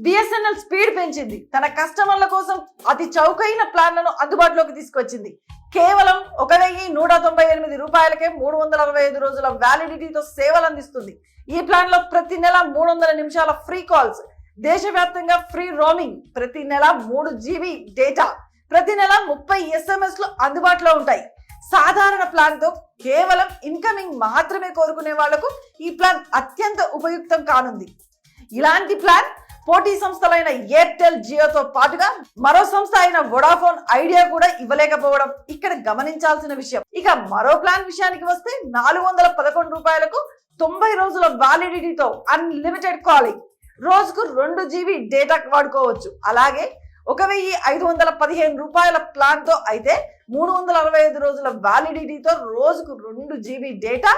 BSNL speed పెంచింది. తన కస్టమర్ల కోసం అతి చౌకైన ప్లాన్లను అందుబాటులోకి తీసుకొచ్చింది. కేవలం 1198 రూపాయలకే 365 రోజుల వ్యాలిడిటీతో సేవలు అందిస్తుంది. ఈ ప్లాన్ లో ప్రతి నెల 300 నిమిషాల ఫ్రీ కాల్స్, దేశవ్యాప్తంగా ఫ్రీ రోమింగ్, ప్రతి నెల 3 GB డేటా, ప్రతి నెల 30 SMS అందుబాటులో ఉంటాయి. సాధారణ ప్లాన్ తో కేవలం ఇన్కమింగ్ మాత్రమే కోరుకునే వాళ్లకు ఈ ప్లాన్ అత్యంత ఉపయుక్తం కానుంది. ఇలాంటి ప్లాన్ పోటీ సంస్థలైన ఎయిర్టెల్, జియోతో పాటుగా మరో సంస్థ అయిన వొడాఫోన్ ఐడియా కూడా ఇవ్వలేకపోవడం ఇక్కడ గమనించాల్సిన విషయం. ఇక మరో ప్లాన్ విషయానికి వస్తే 411 రూపాయలకు 90 రోజుల వ్యాలిడిటీతో అన్లిమిటెడ్ కాలింగ్, రోజుకు 2 GB డేటా వాడుకోవచ్చు. అలాగే 1515 రూపాయల ప్లాన్ తో అయితే 365 రోజుల వ్యాలిడిటీతో రోజుకు 2 GB డేటా,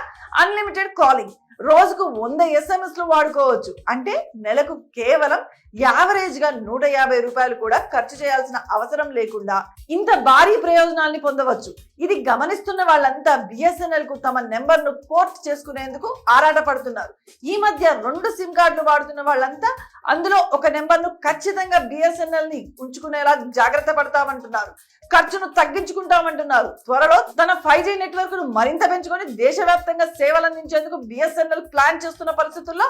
అన్లిమిటెడ్ కాలింగ్, రోజుకు 100 SMS వాడుకోవచ్చు. అంటే నెలకు కేవలం యావరేజ్ గా 150 రూపాయలు కూడా ఖర్చు చేయాల్సిన అవసరం లేకుండా ఇంత భారీ ప్రయోజనాల్ని పొందవచ్చు. ఇది గమనిస్తున్న వాళ్ళంతా బిఎస్ఎన్ఎల్ కు తమ నెంబర్ ను పోర్ట్ చేసుకునేందుకు ఆరాటపడుతున్నారు. ఈ మధ్య 2 సిమ్ కార్డులు వాడుతున్న వాళ్ళంతా అందులో ఒక నెంబర్ ను ఖచ్చితంగా బిఎస్ఎన్ఎల్ ని ఉంచుకునేలా జాగ్రత్త పడతామంటున్నారు. ఖర్చును తగ్గించుకుంటామంటున్నారు. త్వరలో తన 5G నెట్వర్క్ ను మరింత పెంచుకొని దేశవ్యాప్తంగా సేవలు అందించేందుకు బిఎస్ఎన్ఎల్ ప్లాన్ చేస్తున్న పరిస్థితుల్లో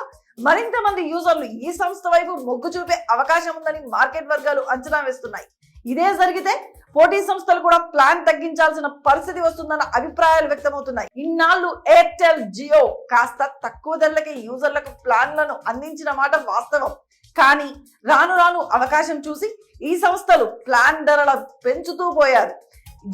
మరింత మంది యూజర్లు ఈ సంస్థ వైపు మొగ్గు చూపే అవకాశం ఉందని మార్కెట్ వర్గాలు అంచనా వేస్తున్నాయి. ఇదే జరిగితే పోటీ సంస్థలు కూడా ప్లాన్ తగ్గించాల్సిన పరిస్థితి వస్తుందన్న అభిప్రాయాలు వ్యక్తమవుతున్నాయి. ఇన్నాళ్ళు ఎయిర్టెల్, జియో కాస్త తక్కువ ధరలకి యూజర్లకు ప్లాన్లను అందించిన మాట వాస్తవం. కానీ రాను రాను అవకాశం చూసి ఈ సంస్థలు ప్లాన్ ధరల పెంచుతూ పోయారు.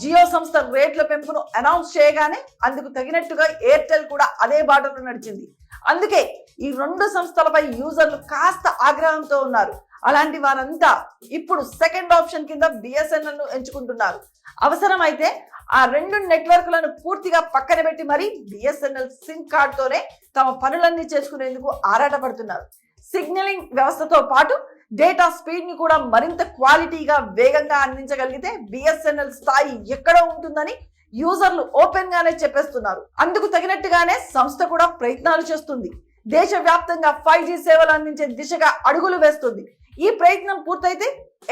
జియో సంస్థ రేట్ల పెంపును అనౌన్స్ చేయగానే అందుకు తగినట్టుగా ఎయిర్టెల్ కూడా అదే బాటలో నడిచింది. అందుకే ఈ 2 సంస్థలపై యూజర్లు కాస్త ఆగ్రహంతో ఉన్నారు. అలాంటి వారంతా ఇప్పుడు సెకండ్ ఆప్షన్ కింద బిఎస్ఎన్ఎల్ ను ఎంచుకుంటున్నారు. అవసరమైతే ఆ 2 నెట్వర్క్లను పూర్తిగా పక్కన పెట్టి మరి బిఎస్ఎన్ఎల్ సిమ్ కార్డుతోనే తమ పనులన్నీ చేసుకునేందుకు ఆరాటపడుతున్నారు. సిగ్నలింగ్ వ్యవస్థతో పాటు డేటా స్పీడ్ ని కూడా మరింత క్వాలిటీగా, వేగంగా అందించగలిగితే బిఎస్ఎన్ఎల్ స్థాయి ఎక్కడ ఉంటుందని యూజర్లు ఓపెన్ గానే చెప్పేస్తున్నారు. అందుకు తగినట్టుగానే సంస్థ కూడా ప్రయత్నాలు చేస్తుంది. దేశవ్యాప్తంగా 5G సేవలు అందించే దిశగా అడుగులు వేస్తుంది. ఈ ప్రయత్నం పూర్తయితే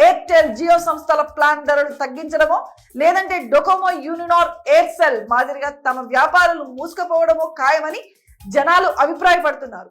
ఎయిర్టెల్, జియో సంస్థల ప్లాన్ ధరలు తగ్గించడమో, లేదంటే డొకోమో, యూనినార్, ఎయిర్సెల్ మాదిరిగా తమ వ్యాపారాలు మూసుకుపోవడమో ఖాయమని జనాలు అభిప్రాయపడుతున్నారు.